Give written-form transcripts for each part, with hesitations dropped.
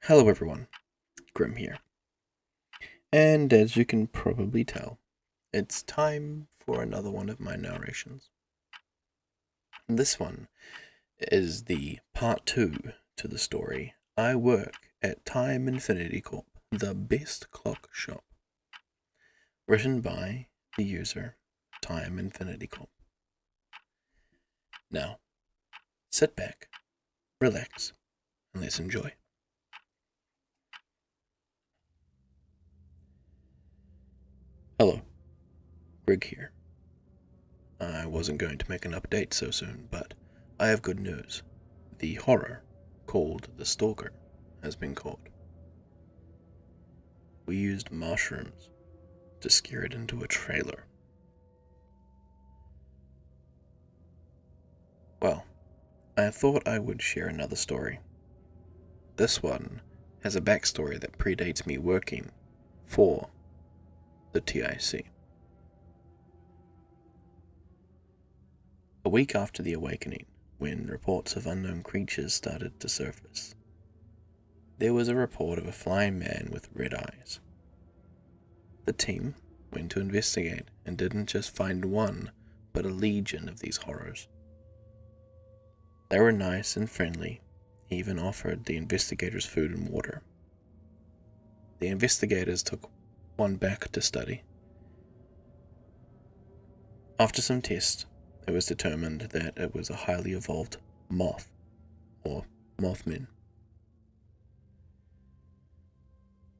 Hello everyone, Grim here. And as you can probably tell, it's time for another one of my narrations. This one is the part 2 to the story I work at Time Infinity Corp, the best clock shop. Written by the user Time Infinity Corp. Now, sit back, relax, and let's enjoy. Hello, Greg here. I wasn't going to make an update so soon, but I have good news. The horror, called the Stalker, has been caught. We used mushrooms to scare it into a trailer. Well, I thought I would share another story. This one has a backstory that predates me working for the TIC. A week after the awakening, when reports of unknown creatures started to surface, there was a report of a flying man with red eyes. The team went to investigate and didn't just find one, but a legion of these horrors. They were nice and friendly, even offered the investigators food and water. The investigators took one back to study. After some tests, it was determined that it was a highly evolved moth, or Mothman.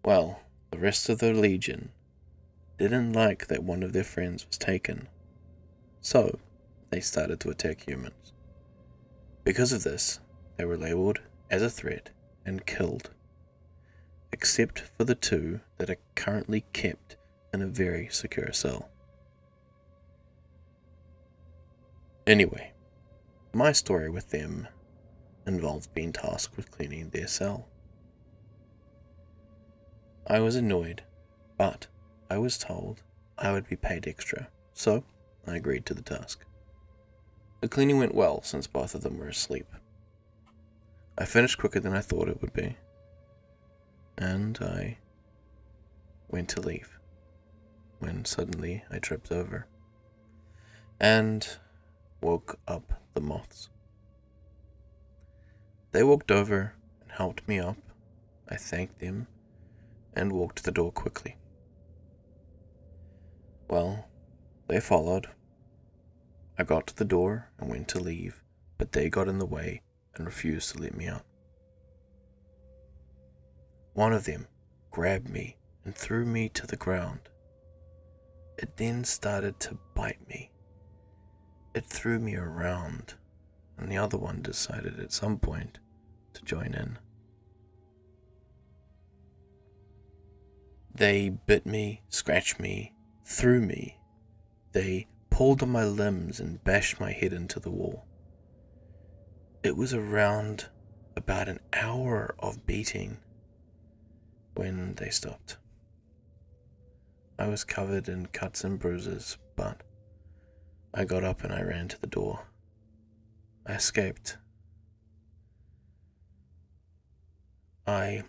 Well, the rest of the legion didn't like that one of their friends was taken, so they started to attack humans. Because of this, they were labeled as a threat and killed, except for the two that are currently kept in a very secure cell. Anyway, my story with them involved being tasked with cleaning their cell. I was annoyed, but I was told I would be paid extra, so I agreed to the task. The cleaning went well since both of them were asleep. I finished quicker than I thought it would be, and I went to leave when suddenly I tripped over and woke up the moths. They walked over and helped me up. I thanked them and walked to the door quickly. Well, they followed. I got to the door and went to leave, but they got in the way and refused to let me out. One of them grabbed me and threw me to the ground. It then started to bite me. It threw me around, and the other one decided at some point to join in. They bit me, scratched me, threw me. They pulled on my limbs and bashed my head into the wall. It was around about an hour of beating when they stopped. I was covered in cuts and bruises, but I got up and I ran to the door. I escaped. I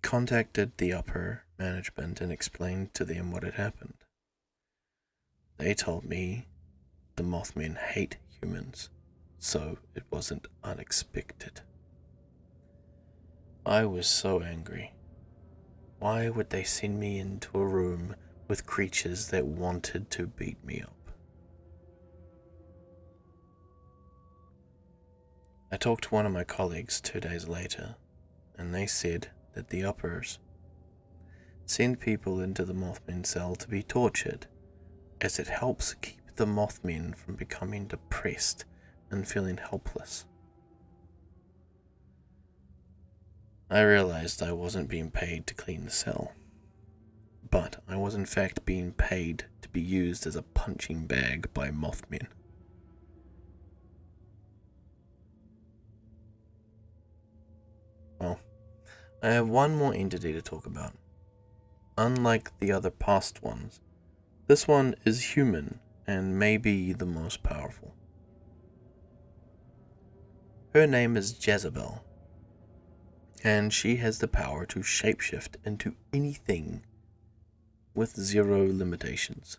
contacted the upper management and explained to them what had happened. They told me the Mothmen hate humans, so it wasn't unexpected. I was so angry. Why would they send me into a room with creatures that wanted to beat me up? I talked to one of my colleagues 2 days later, and they said that the uppers send people into the Mothman cell to be tortured, as it helps keep the Mothmen from becoming depressed and feeling helpless. I realized I wasn't being paid to clean the cell, but I was in fact being paid to be used as a punching bag by Mothmen. Well, I have one more entity to talk about. Unlike the other past ones, this one is human and may be the most powerful. Her name is Jezebel. and she has the power to shapeshift into anything with zero limitations.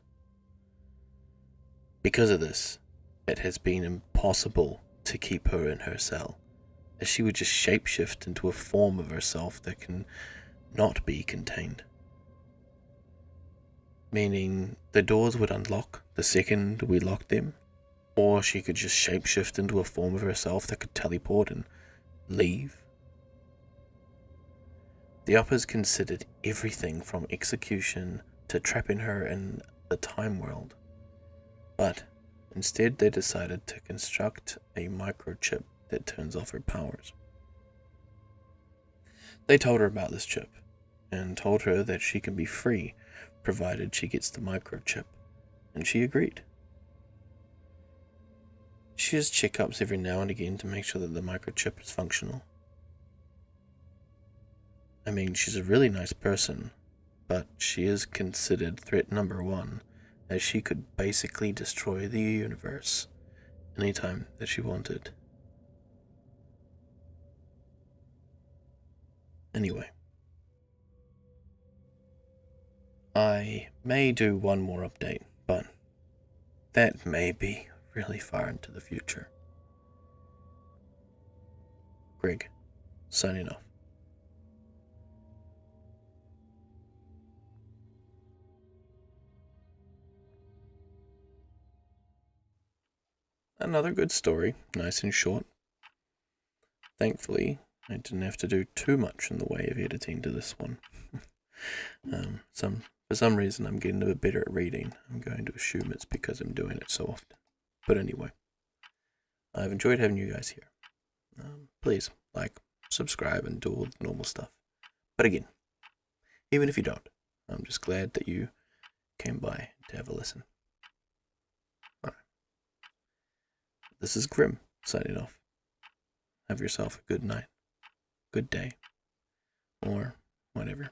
Because of this, it has been impossible to keep her in her cell, as she would just shapeshift into a form of herself that can not be contained. Meaning the doors would unlock the second we locked them, or she could just shapeshift into a form of herself that could teleport and leave. The uppers considered everything from execution to trapping her in the time world, but instead they decided to construct a microchip that turns off her powers. They told her about this chip, and told her that she can be free provided she gets the microchip, and she agreed. She has checkups every now and again to make sure that the microchip is functional. I mean, she's a really nice person, but she is considered threat number one, as she could basically destroy the universe anytime that she wanted. Anyway, I may do one more update, but that may be really far into the future. Greg, signing off. Another good story, nice and short. Thankfully, I didn't have to do too much in the way of editing to this one. For some reason, I'm getting a bit better at reading. I'm going to assume it's because I'm doing it so often. But anyway, I've enjoyed having you guys here. Please like, subscribe, and do all the normal stuff. But again, even if you don't, I'm just glad that you came by to have a listen. Alright. This is Grim, signing off. Have yourself a good night, good day, or whatever.